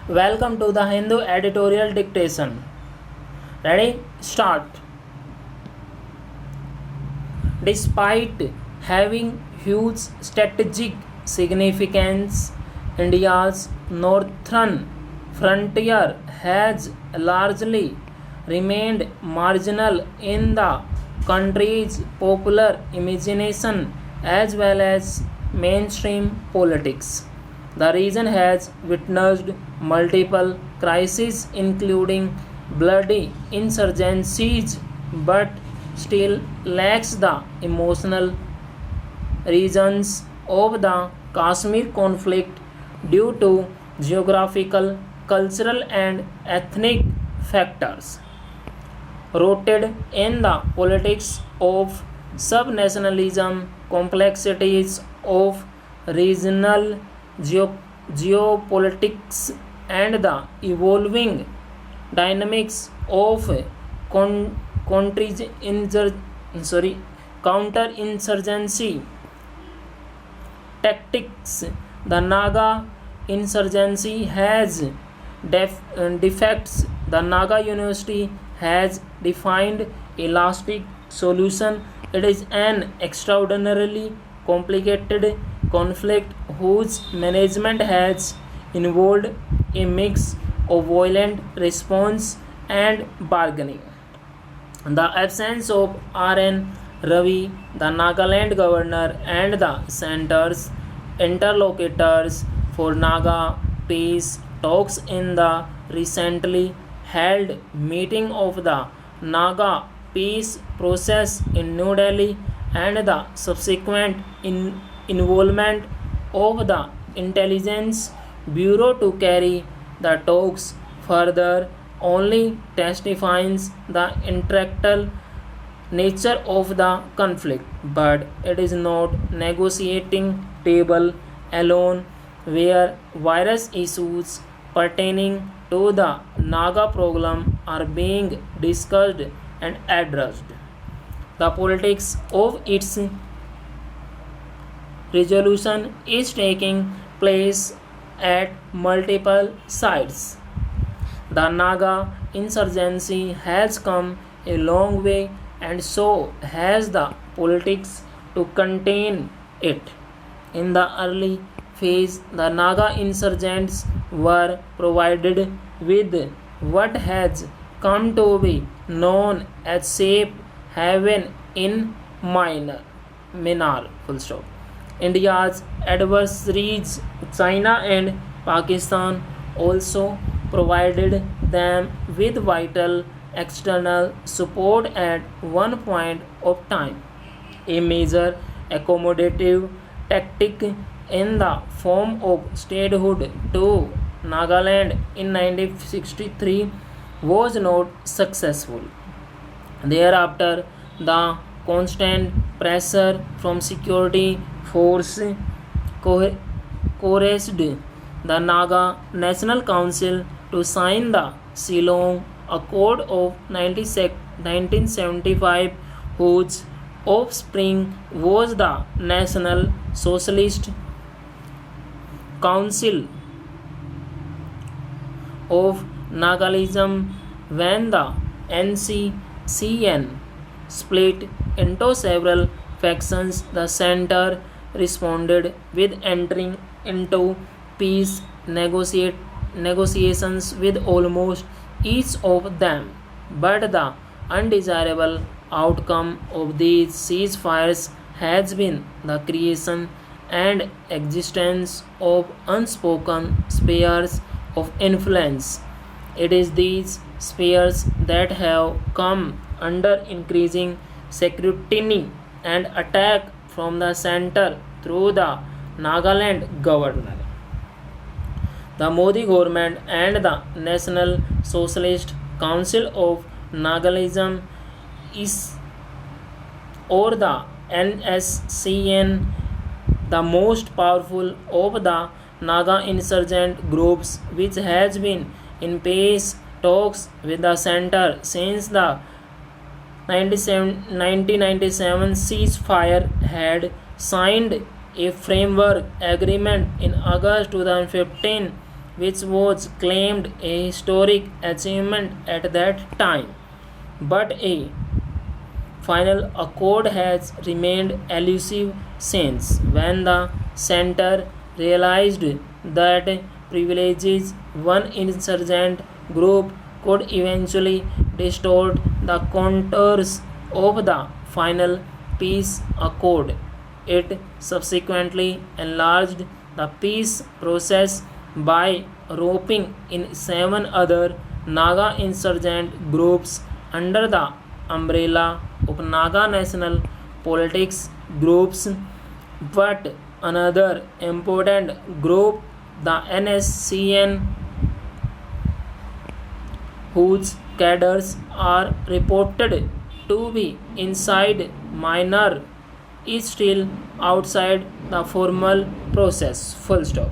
Welcome to the Hindu editorial dictation. Ready? Start. Despite having huge strategic significance, India's northern frontier has largely remained marginal in the country's popular imagination as well as mainstream politics. The region has witnessed multiple crises, including bloody insurgencies, but still lacks the emotional regions of the Kashmir conflict due to geographical, cultural, and ethnic factors rooted in the politics of subnationalism, complexities of regional geopolitics, and the evolving dynamics of con- sorry, counterinsurgency tactics. The Naga insurgency has defects. The Naga University has defined elastic solution. It is an extraordinarily complicated conflict whose management has involved a mix of violent response and bargaining. The absence of R.N. Ravi, the Nagaland governor, and the center's interlocutors for Naga peace talks in the recently held meeting of the Naga peace process in New Delhi and the subsequent involvement of the intelligence bureau to carry the talks further only testifies the intellectual nature of the conflict, but it is not negotiating table alone where various issues pertaining to the Naga problem are being discussed and addressed. The politics of its resolution is taking place at multiple sites. The Naga insurgency has come a long way, and so has the politics to contain it. In the early phase, the Naga insurgents were provided with what has come to be known as safe haven in Minor, Minar. Full stop. India's adversaries, China and Pakistan, also provided them with vital external support at one point of time. A major accommodative tactic in the form of statehood to Nagaland in 1963 was not successful. Thereafter, the constant pressure from security forces coerced the Naga National Council to sign the Shillong Accord of 1975, whose offspring was the National Socialist Council of Nagalism. When the NCCN split into several factions, the center responded with entering into peace negotiations with almost each of them. But the undesirable outcome of these ceasefires has been the creation and existence of unspoken spheres of influence. It is these spheres that have come under increasing scrutiny and attack from the center through the Nagaland governor. The Modi government and the National Socialist Council of Nagalism is or the NSCN, the most powerful of the Naga insurgent groups, which has been in peace talks with the center since the 1997 ceasefire, had signed a framework agreement in August 2015 which was claimed a historic achievement at that time. But a final accord has remained elusive since, when the center realized that privileges one insurgent group could eventually distort the contours of the final peace accord. It subsequently enlarged the peace process by roping in 7 other Naga insurgent groups under the umbrella of Naga national politics groups. But another important group, the NSCN, whose cadres are reported to be inside minor, is still outside the formal process. Full stop.